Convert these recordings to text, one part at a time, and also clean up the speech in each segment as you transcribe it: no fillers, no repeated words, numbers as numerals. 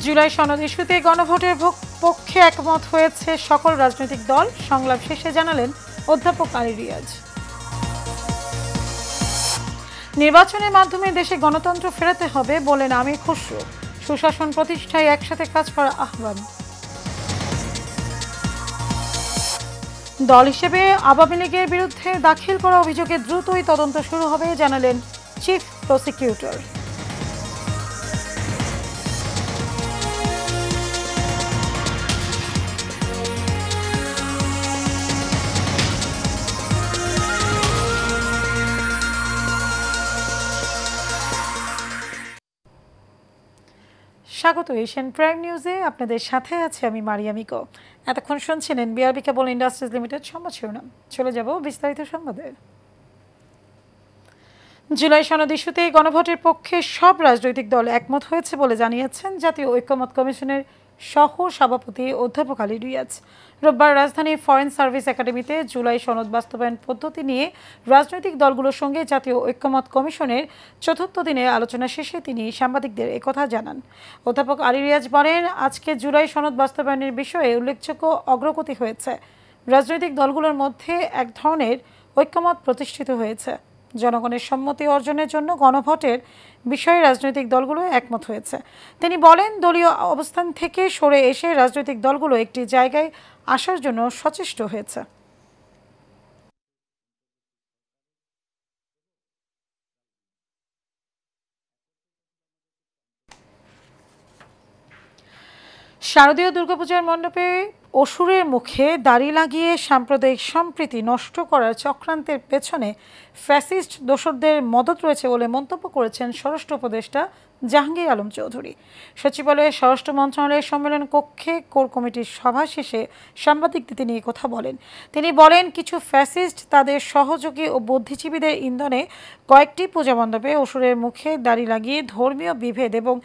জুলাই সনদ ইস্যুতে গণভোটের পক্ষে একমত হয়েছে সকল রাজনৈতিক দল। সংলাপ শেষে জানালেন অধ্যাপক আলী রিয়াজ। নির্বাচনের মাধ্যমে দেশে গণতন্ত্র ফেরাতে হবে বলেন আমির খসরু। সুশাসন প্রতিষ্ঠায় একসাথে কাজ করার আহ্বান। দল হিসেবে আওয়ামী লীগের বিরুদ্ধে দাখিল করা অভিযোগে দ্রুতই তদন্ত শুরু হবে জানালেন চিফ প্রসিকিউটর। স্বাগত এশিয়ান প্রাইম নিউজে, আপনাদের সাথে আছে আমি মারিয়ামিকো। এতক্ষণ শুনছিলেন বিআরবি কেবল ইন্ডাস্ট্রিজ লিমিটেড সংবাদ শিরোনাম। চলে যাব বিস্তারিত সংবাদে। জুলাই সনদ ইস্যুতে গণভোটের পক্ষে সব রাজনৈতিক দল একমত হয়েছে বলে জানিয়েছেন জাতীয় ঐকমত্য কমিশনের সহ সভাপতি অধ্যাপক আলী রিয়াজ। রোববার রাজধানীর ফরেন সার্ভিস একাডেমিতে জুলাই সনদ বাস্তবায়ন পদ্ধতি নিয়ে রাজনৈতিক দলগুলোর সঙ্গে জাতীয় ঐকমত্য কমিশনের চতুর্থ দিনের আলোচনা শেষে তিনি সাংবাদিকদের একথা জানান। অধ্যাপক আলী রিয়াজ বলেন, আজকে জুলাই সনদ বাস্তবায়নের বিষয়ে উল্লেখযোগ্য অগ্রগতি হয়েছে। রাজনৈতিক দলগুলোর মধ্যে এক ধরনের ঐকমত প্রতিষ্ঠিত হয়েছে। জনগণের সম্মতি অর্জনের জন্য গণভোটের বিষয়ে রাজনৈতিক দলগুলো একমত হয়েছে। তিনি বলেন, দলীয় অবস্থান থেকে সরে এসে রাজনৈতিক দলগুলো একটি জায়গায় আসার জন্য সচেষ্ট হয়েছে। শারদীয় দুর্গাপূজার মণ্ডপে অসুরের মুখে দাড়ি লাগিয়ে সাম্প্রদায়িক সম্প্রীতি নষ্ট করার চক্রান্তের পেছনে ফ্যাসিস্ট দোসরদের মদত রয়েছে বলে মন্তব্য করেছেন স্বরাষ্ট্র উপদেষ্টা জাহাঙ্গীর আলম চৌধুরী। সচিবালয়ে স্বরাষ্ট্র মন্ত্রণালয়ের সম্মেলন কক্ষে কোর কমিটির সভা শেষে সাংবাদিকদের তিনি কথা বলেন। তিনি বলেন, কিছু ফ্যাসিস্ট তাদের সহযোগী ও বুদ্ধিজীবীদের ইন্ধনে কয়েকটি পূজা মণ্ডপে অসুরের মুখে দাড়ি লাগিয়ে ধর্মীয় বিভেদ এবং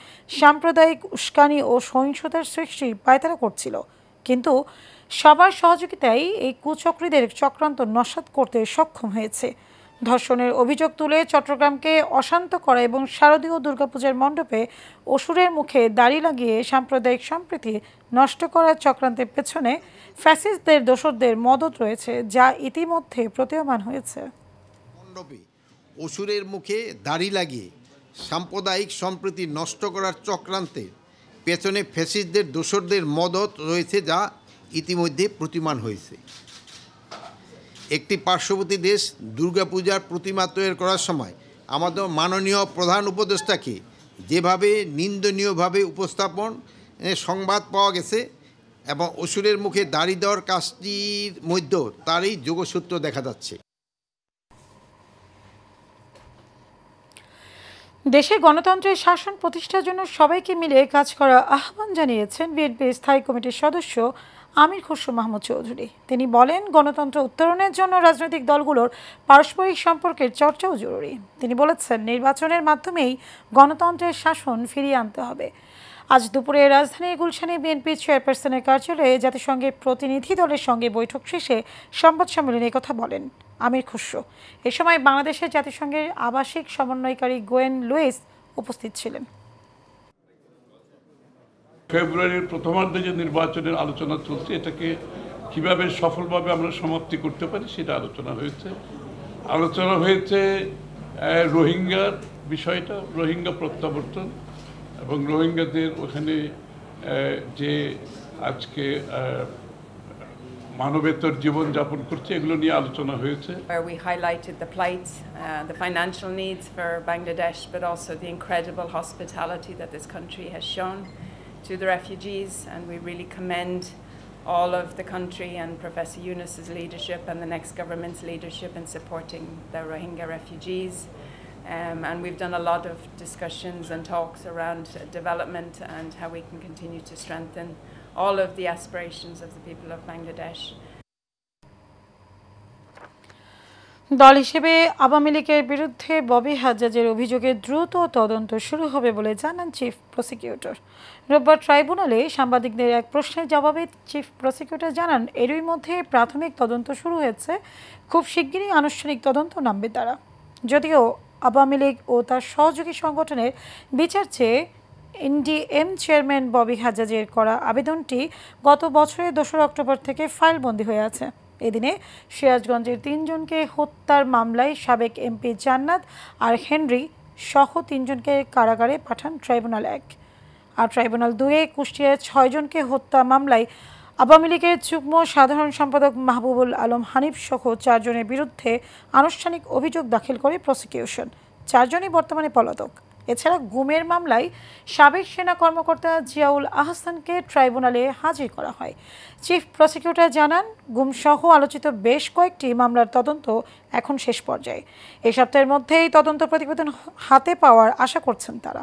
সাম্প্রদায়িক উস্কানি ও সহিংসতার সৃষ্টির পায়তারা করছিল। কিন্তু সবার সহযোগিতায় এই কুচক্রীদের চক্রান্ত নস্যাৎ করতে সক্ষম হয়েছে। ধর্ষণের অভিযোগ তুলে চট্টগ্রামকে অশান্ত করা এবং শারদীয় দুর্গাপূজার মণ্ডপে অসুরের মুখে দাড়ি লাগিয়ে সাম্প্রদায়িক সম্প্রীতি নষ্ট করার চক্রান্তের পেছনে ফ্যাসিস্টদের দোসরদের মদত রয়েছে, যা ইতিমধ্যে প্রতীয়মান হয়েছে। মণ্ডপে অসুরের মুখে দাড়ি লাগিয়ে সাম্প্রদায়িক সম্প্রীতি নষ্ট করার চক্রান্তে পেছনে ফ্যাসিস্টদের দোসরদের মদত রয়েছে, যা ইতিমধ্যে প্রতীয়মান হয়েছে। একটি পার্শ্ববর্তী দেশ দুর্গাপূজার প্রতিমা তৈরি করার সময় আমাদের মাননীয় প্রধান উপদেষ্টাকে যেভাবে নিন্দনীয়ভাবে উপস্থাপন সংবাদ পাওয়া গেছে এবং অসুরের মুখে দাড়ি দেওয়ার কাজটির মধ্যেও তারই যোগসূত্র দেখা যাচ্ছে। দেশে গণতন্ত্রের শাসন প্রতিষ্ঠার জন্য সবাইকে মিলে কাজ করার আহ্বান জানিয়েছেন বিএনপির স্থায়ী কমিটির সদস্য আমির খসরু মাহমুদ চৌধুরী। তিনি বলেন, গণতন্ত্র উত্তরণের জন্য রাজনৈতিক দলগুলোর পারস্পরিক সম্পর্কের চর্চাও জরুরি। তিনি বলেছেন, নির্বাচনের মাধ্যমেই গণতন্ত্রের শাসন ফিরিয়ে আনতে হবে। আজ দুপুরে রাজধানীর গুলশানে বিএনপির চেয়ারপারসনের কার্যালয়ে জাতিসংঘের প্রতিনিধি দলের সঙ্গে বৈঠক শেষে সংবাদ সম্মেলনে কথা বলেন আমির খসরু। এ সময় বাংলাদেশের জাতিসংঘের আবাসিক সমন্বয়কারী গোয়েন লুইস উপস্থিত ছিলেন। ফেব্রুয়ারির প্রথমার্ধে যে নির্বাচনের আলোচনা চলছে, এটাকে কিভাবে সফলভাবে আমরা সমাপ্তি করতে পারি সেটা আলোচনা হয়েছে রোহিঙ্গার বিষয়টা, রোহিঙ্গা প্রত্যাবর্তন এবং রোহিঙ্গাদের ওখানে যে আজকে মানবেতর জীবন যাপন করছে, এগুলো নিয়ে আলোচনা হয়েছে। We highlighted the plight, the financial needs for Bangladesh, but also the incredible hospitality that this country has shown to the refugees, and we really commend all of the country and Professor Yunus's leadership and the next government's leadership in supporting the Rohingya refugees. And we've done a lot of discussions and talks around development and how we can continue to strengthen all of the aspirations of the people of Bangladesh. দল হিসেবে আওয়ামী লীগের বিরুদ্ধে ববি হাজ্জাজের অভিযোগে দ্রুত তদন্ত শুরু হবে বলে জানান চিফ প্রসিকিউটর। রোববার ট্রাইব্যুনালে সাংবাদিকদের এক প্রশ্নের জবাবে চিফ প্রসিকিউটর জানান, এরই মধ্যে প্রাথমিক তদন্ত শুরু হয়েছে, খুব শিগগিরই আনুষ্ঠানিক তদন্ত নামবে তারা। যদিও আওয়ামী লীগ ও তার সহযোগী সংগঠনের বিচার চেয়ে এনডিএম চেয়ারম্যান ববি হাজ্জাজের করা আবেদনটি গত বছরের 2 অক্টোবর থেকে ফাইলবন্দী হয়ে আছে। এদিনে সিরাজগঞ্জের 3 জনকে হত্যার মামলায় সাবেক এমপি জান্নাত আর হেনরি সহ 3 জনকে কারাগারে পাঠান ট্রাইব্যুনাল 1। আর ট্রাইব্যুনাল 2-এ কুষ্টিয়ার 6 জনকে হত্যা মামলায় আওয়ামী লীগের যুগ্ম সাধারণ সম্পাদক মাহবুবুল আলম হানিফ সহ 4 জনের বিরুদ্ধে আনুষ্ঠানিক অভিযোগ দাখিল করে প্রসিকিউশন। 4 জনই বর্তমানে পলাতক। এছাড়া গুমের মামলায় সাবেক সেনা কর্মকর্তা জিয়াউল আহসানকে ট্রাইব্যুনালে হাজির করা হয়। চিফ প্রসিকিউটর জানান, গুমসহ আলোচিত বেশ কয়েকটি মামলার তদন্ত এখন শেষ পর্যায়ে। এই সপ্তাহের মধ্যেই তদন্ত প্রতিবেদন হাতে পাওয়ার আশা করছেন তারা।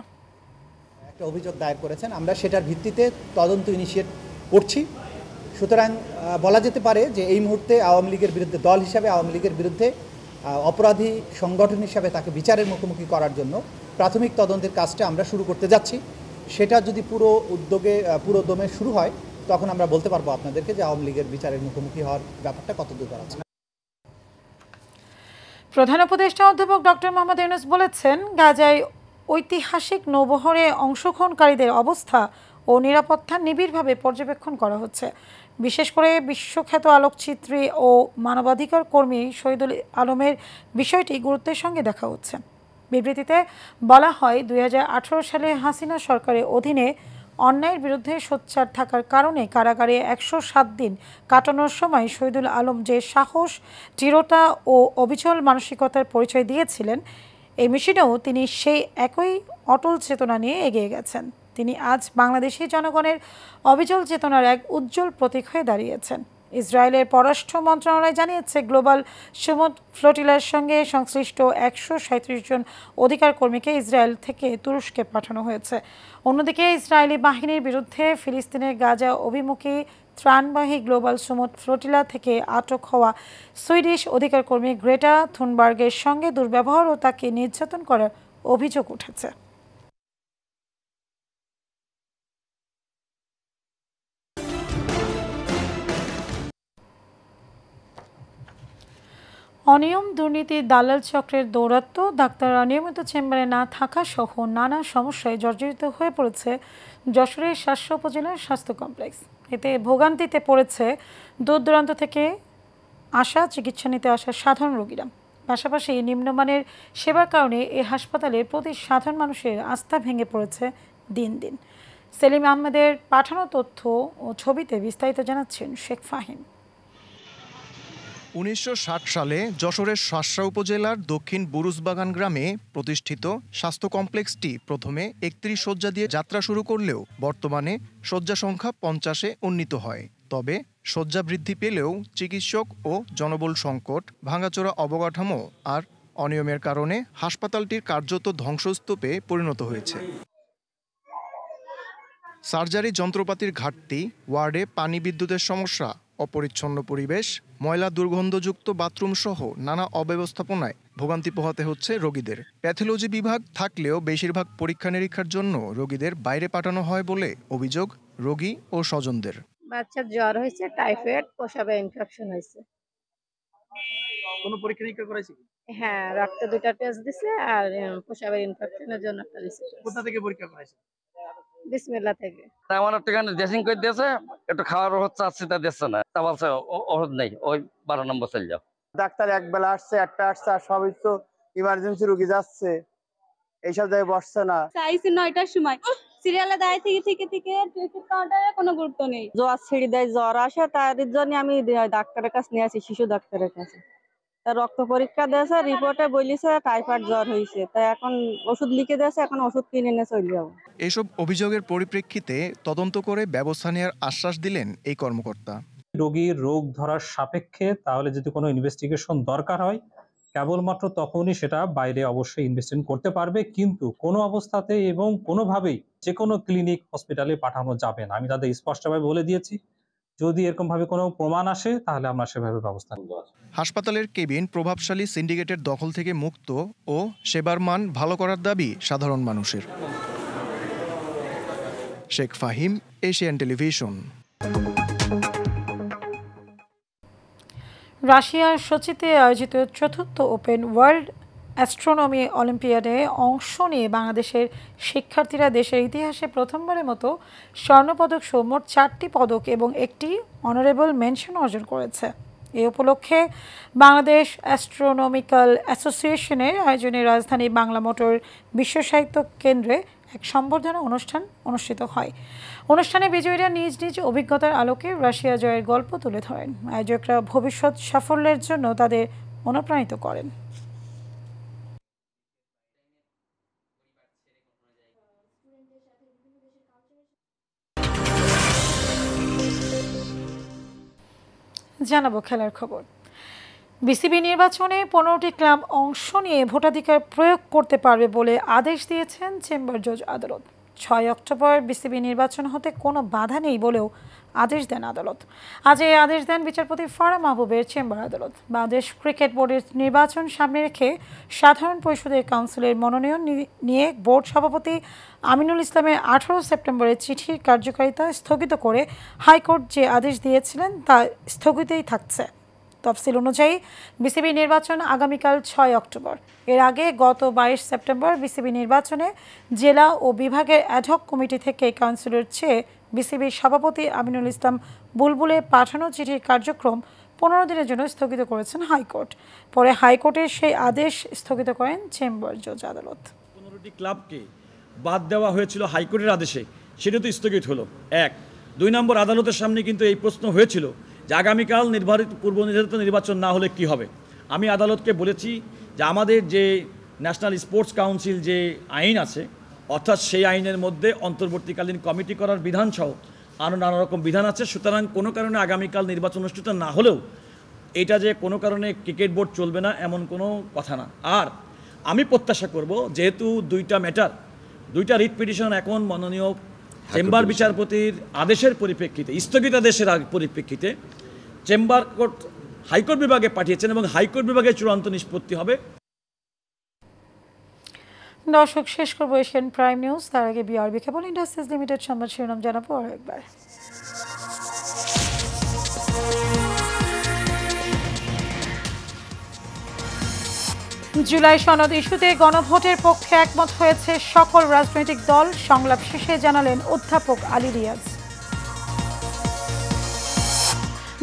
একটা অভিযোগ দায়ের করেছেন, আমরা সেটার ভিত্তিতে তদন্ত ইনিশিয়েট করছি। সুতরাং বলা যেতে পারে যে এই মুহূর্তে আওয়ামী লীগের বিরুদ্ধে দল হিসাবে আওয়ামী লীগের বিরুদ্ধে অপরাধী সংগঠন হিসাবে তাকে বিচারের মুখোমুখি করার জন্য প্রাথমিক তদন্তের কাজটা আমরা শুরু করতে যাচ্ছি। সেটা যদি পুরো দমে শুরু হয়, তখন আমরা বলতে পারবো আপনাদেরকে যে আওয়ামী লীগের বিচারের মুখোমুখি হওয়ার ব্যাপারটা কতদূর আছে। প্রধান উপদেষ্টা অধ্যাপক ডক্টর মোহাম্মদ ইউনূস বলেছেন, গাজায় ঐতিহাসিক নৌবহরে অংশগ্রহণকারীদের অবস্থা ও নিরাপত্তা নিবিড়ভাবে পর্যবেক্ষণ করা হচ্ছে। বিশেষ করে বিশ্বখ্যাত আলোকচিত্রী ও মানবাধিকার কর্মী শহীদুল আলমের বিষয়টি গুরুত্বের সঙ্গে দেখা হচ্ছে। বিবৃতিতে বলা হয়, 2018 সালে হাসিনা সরকারের অধীনে অন্যায়ের বিরুদ্ধে সোচ্চার থাকার কারণে কারাগারে 107 দিন কাটানোর সময় শহীদুল আলম যে সাহস, দৃঢ়তা ও অবিচল মানসিকতার পরিচয় দিয়েছিলেন, এই মিশনেও তিনি সেই একই অটল চেতনা নিয়ে এগিয়ে গেছেন। তিনি আজ বাংলাদেশি জনগণের অবিচল চেতনার এক উজ্জ্বল প্রতীক হয়ে দাঁড়িয়েছেন। ইসরায়েলের পররাষ্ট্র মন্ত্রণালয় জানিয়েছে, গ্লোবাল সমুদ্র ফ্লোটিলার সঙ্গে সংশ্লিষ্ট 137 জন অধিকার কর্মীকে ইসরায়েল থেকে তুরস্কে পাঠানো হয়েছে। অন্যদিকে ইসরায়েলি বাহিনীর বিরুদ্ধে ফিলিস্তিনের গাজা অভিমুখী ত্রাণবাহী গ্লোবাল সমুদ্র ফ্লোটিলা থেকে আটক হওয়া সুইডিশ অধিকার কর্মী গ্রেটা থুনবার্গের সঙ্গে দুর্ব্যবহার ও তাকে নির্যাতন করার অভিযোগ উঠেছে। অনিয়ম, দুর্নীতি, দালাল চক্রের দৌরাত্ম্য, ডাক্তাররা নিয়মিত চেম্বারে না থাকা সহ নানা সমস্যায় জর্জরিত হয়ে পড়েছে যশোরের শাসা উপজেলার স্বাস্থ্য কমপ্লেক্স। এতে ভোগান্তিতে পড়েছে দূর দূরান্ত থেকে আসা চিকিৎসা নিতে আসা সাধারণ রোগীরা। পাশাপাশি নিম্নমানের সেবার কারণে এই হাসপাতালের প্রতি সাধারণ মানুষের আস্থা ভেঙে পড়েছে দিন দিন। সেলিম আহমেদের পাঠানো তথ্য ও ছবিতে বিস্তারিত জানাচ্ছেন শেখ ফাহিম। 1960 সালে যশোরের শাসা উপজেলার দক্ষিণ বুরুজবাগান গ্রামে প্রতিষ্ঠিত স্বাস্থ্য কমপ্লেক্সটি প্রথমে 31 শয্যা দিয়ে যাত্রা শুরু করলেও বর্তমানে শয্যা সংখ্যা 50-এ উন্নীত হয়। তবে শয্যা বৃদ্ধি পেলেও চিকিৎসক ও জনবল সংকট, ভাঙাচোরা অবকাঠামো আর অনিয়মের কারণে হাসপাতালটির কার্যত ধ্বংসস্তূপে পরিণত হয়েছে। সার্জারি যন্ত্রপাতির ঘাটতি, ওয়ার্ডে পানি বিদ্যুতের সমস্যা, অপরিচ্ছন্ন পরিবেশ, ময়লা দুর্গন্ধযুক্ত বাথরুম সহ নানা অব্যবস্থাপনায় ভোগান্তি পোহাতে হচ্ছে রোগীদের। প্যাথোলজি বিভাগ থাকলেও বেশিরভাগ পরীক্ষা নিরীক্ষার জন্য রোগীদের বাইরে পাঠানো হয় বলে অভিযোগ রোগী ও স্বজনদের। বাচ্চার জ্বর হয়েছে, টাইফয়েড, প্রসাবে ইনফেকশন হয়েছে। কোনো পরীক্ষা নিরীক্ষা করাইছে? হ্যাঁ, রক্ত 2টা টেস্ট দিছে আর প্রসাবের ইনফেকশনের জন্য একটা দিছে। কোথা থেকে পরীক্ষা করাইছে? বিসমিল্লাহ থেকে। আমার একটু ড্রেসিং করে দিয়েছে, একটু খাওয়ার হচ্ছে আসছে, তা দিচ্ছে না, তা বলছে ওষুধ নেই, ওই 12 নম্বর চলে যাও। ডাক্তার একবেলা আসছে, একটা আসছে, আর সবই তো ইমার্জেন্সি রোগী যাচ্ছে, এইসব জায়গায় বসছে না। চাইছি 9টার সময় সিরিয়ালে দাঁড়িয়ে থেকে টিকিট কাউন্টারে কোনো গুরুত্ব নেই। জ্বর ছেড়ে দেয়, জ্বর আসে, তার জন্য আমি ডাক্তারের কাছে নিয়ে আসি, শিশু ডাক্তারের কাছে। তা রক্ত পরীক্ষা দিয়েছে, রিপোর্টে বলেছে টাইফয়েড জ্বর হয়েছে। তাই এখন ওষুধ লিখে দিয়েছে, এখন ওষুধ কিনে নিয়ে চলে যাবো। এসব অভিযোগের পরিপ্রেক্ষিতে তদন্ত করে ব্যবস্থা নেওয়ার আশ্বাস দিলেন এই কর্মকর্তা। রোগীর রোগ ধরার সাপেক্ষে তাহলে যদি কোনো ইনভেস্টিগেশন দরকার হয়, কেবলমাত্র তখনই সেটা বাইরে অবশ্যই ইনভেস্টিগেশন করতে পারবে, কিন্তু কোনো অবস্থাতে এবং কোনোভাবেই যে কোনো ক্লিনিক হসপিটালে পাঠানো যাবে না। আমি তাদের স্পষ্টভাবে বলে দিয়েছি, যদি এরকম ভাবে কোনো প্রমাণ আসে তাহলে আমরা সেভাবে ব্যবস্থা নেব। হাসপাতালের কেবিন প্রভাবশালী সিন্ডিকেটের দখল থেকে মুক্ত ও সেবার মান ভালো করার দাবি সাধারণ মানুষের। Sheikh Fahim, Asian television. রাশিয়ার সোচিতে আয়োজিত 4র্থ ওপেন ওয়ার্ল্ড অ্যাস্ট্রোনমি অলিম্পিয়াডে অংশ নিয়ে বাংলাদেশের শিক্ষার্থীরা দেশের ইতিহাসে প্রথমবারের মতো স্বর্ণপদক সহ মোট 4টি পদক এবং একটি অনারেবল মেনশন অর্জন করেছে। এই উপলক্ষে বাংলাদেশ অ্যাস্ট্রোনমিক্যাল অ্যাসোসিয়েশনের আয়োজনে রাজধানী বাংলা মোটর বিশ্ব সাহিত্য কেন্দ্রে এক সম্বর্ধনা অনুষ্ঠান অনুষ্ঠিত হয়। অনুষ্ঠানে বিজয়ীরা নিজ নিজ অভিজ্ঞতার আলোকে রাশিয়া জয়ের গল্প তুলে ধরেন। আয়োজকরা ভবিষ্যৎ সাফল্যের জন্য তাদের অনুপ্রাণিত করেন। জানাবো খেলার খবর। বিসিবি নির্বাচনে 15টি ক্লাব অংশ নিয়ে ভোটাধিকার প্রয়োগ করতে পারবে বলে আদেশ দিয়েছেন চেম্বার জজ আদালত। 6 অক্টোবর বিসিবি নির্বাচন হতে কোনো বাধা নেই বলেও আদেশ দেন আদালত। আজ এই আদেশ দেন বিচারপতি ফারা মাহবুবের চেম্বার আদালত। বাংলাদেশ ক্রিকেট বোর্ডের নির্বাচন সামনে রেখে সাধারণ পরিষদের কাউন্সিলের মনোনয়ন নিয়ে বোর্ড সভাপতি আমিনুল ইসলামের 18 সেপ্টেম্বরের চিঠির কার্যকারিতা স্থগিত করে হাইকোর্ট যে আদেশ দিয়েছিলেন তা স্থগিতই থাকছে। তফসিল অনুযায়ী বিসিবি নির্বাচন আগামীকাল 6 অক্টোবর। এর আগে গত 22 সেপ্টেম্বর বিসিবি নির্বাচনে জেলা ও বিভাগের অ্যাডহক কমিটি থেকে কাউন্সিলর চেয়ে বিসিবির সভাপতি আমিনুল ইসলাম বুলবুলে পাঠানো চিঠির কার্যক্রম 15 দিনের জন্য স্থগিত করেছেন হাইকোর্ট। পরে হাইকোর্টের সেই আদেশ স্থগিত করেন চেম্বার জজ আদালত। 15টি ক্লাবকে বাদ দেওয়া হয়েছিল হাইকোর্টের আদেশে, সেটা তো স্থগিত হলো। 1 2 নম্বর, আদালতের সামনে কিন্তু এই প্রশ্ন হয়েছিল যে আগামীকাল পূর্ব নির্ধারিত নির্বাচন না হলে কি হবে। আমি আদালতকে বলেছি যে আমাদের যে ন্যাশনাল স্পোর্টস কাউন্সিল যে আইন আছে, অর্থাৎ সেই আইনের মধ্যে অন্তর্বর্তীকালীন কমিটি করার বিধান সহ আরও নানা রকম বিধান আছে। সুতরাং কোনো কারণে আগামীকাল নির্বাচন অনুষ্ঠিত না হলেও এটা যে কোনো কারণে ক্রিকেট বোর্ড চলবে না এমন কোনো কথা না। আর আমি প্রত্যাশা করব, যেহেতু 2টা ম্যাটার, 2টা রিট পিটিশন এখন মাননীয় চেম্বার বিচারপতির আদেশের পরিপ্রেক্ষিতে, স্থগিতাদেশের পরিপ্রেক্ষিতে চেম্বার কোর্ট হাইকোর্ট বিভাগে পাঠিয়েছেন এবং হাইকোর্ট বিভাগে চূড়ান্ত নিষ্পত্তি হবে। দর্শক, শেষ করবো এশিয়ান প্রাইম নিউজ। তার আগে বিআরবি কেবল ইন্ডাস্ট্রিজ লিমিটেড সংবাদ শিরোনাম জানাবো আরেকবার। জুলাই সনদ ইস্যুতে গণভোটের পক্ষে একমত হয়েছে সকল রাজনৈতিক দল, সংলাপ শেষে জানালেন অধ্যাপক আলী রিয়াজ।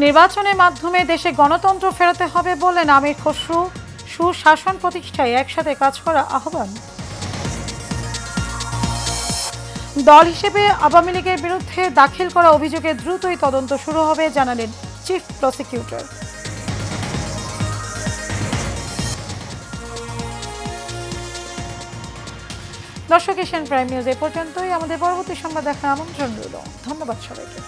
নির্বাচনের মাধ্যমে দেশে গণতন্ত্র ফেরাতে হবে বললেন আমির খসরু। সুশাসন প্রতিষ্ঠায় একসাথে কাজ করা আহ্বান। দল হিসেবে আওয়ামী লীগের বিরুদ্ধে দাখিল করা অভিযোগে দ্রুতই তদন্ত শুরু হবে জানালেন চিফ প্রসিকিউটর। দর্শক, এশিয়ান প্রাইম নিউজ এ পর্যন্তই। আমাদের পরবর্তী সংবাদ দেখার আমন্ত্রণ রইল। ধন্যবাদ সবাইকে।